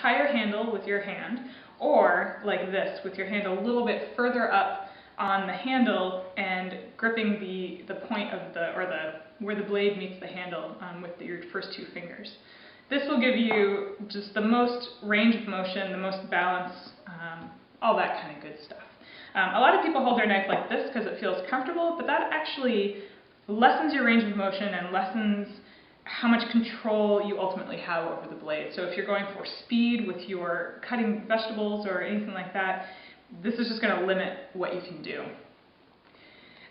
tie your handle with your hand, or like this, with your hand a little bit further up on the handle and gripping the point of where the blade meets the handle with your first two fingers. This will give you just the most range of motion, the most balance, all that kind of good stuff. A lot of people hold their knife like this because it feels comfortable, but that actually lessens your range of motion and lessens how much control you ultimately have over the blade. So if you're going for speed with your cutting vegetables or anything like that, this is just going to limit what you can do.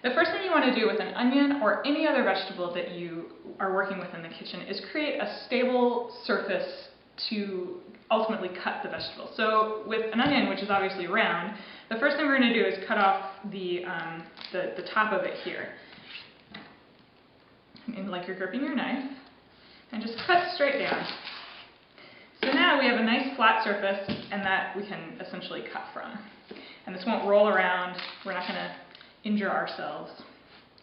The first thing you want to do with an onion or any other vegetable that you are working with in the kitchen is create a stable surface to ultimately cut the vegetable. So with an onion, which is obviously round, the first thing we're going to do is cut off the top of it here. And like you're gripping your knife, and just cut straight down. So now we have a nice flat surface, and that we can essentially cut from. And this won't roll around. We're not going to injure ourselves.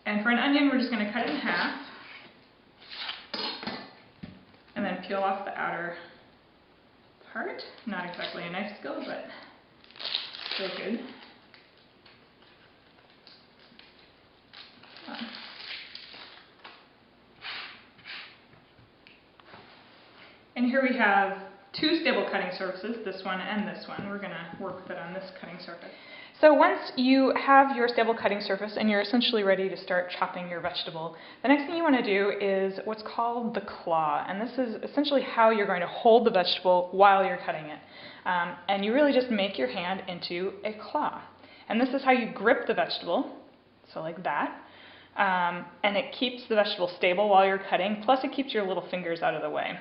And for an onion, we're just going to cut it in half, and then peel off the outer part. Not exactly a knife skill, but still good. And here we have two stable cutting surfaces, this one and this one. We're going to work with it on this cutting surface. So once you have your stable cutting surface and you're essentially ready to start chopping your vegetable, the next thing you want to do is what's called the claw. And this is essentially how you're going to hold the vegetable while you're cutting it. And you really just make your hand into a claw. And this is how you grip the vegetable, so like that. And it keeps the vegetable stable while you're cutting, plus it keeps your little fingers out of the way.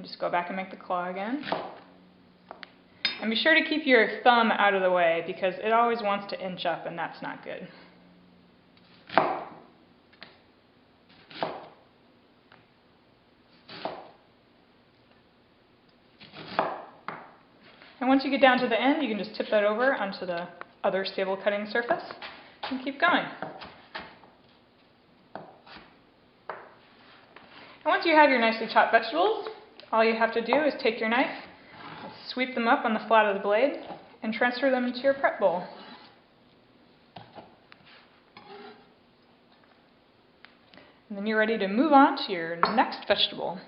Just go back and make the claw again. And be sure to keep your thumb out of the way because it always wants to inch up and that's not good. And once you get down to the end, you can just tip that over onto the other stable cutting surface and keep going. And once you have your nicely chopped vegetables, all you have to do is take your knife, sweep them up on the flat of the blade, and transfer them into your prep bowl. And then you're ready to move on to your next vegetable.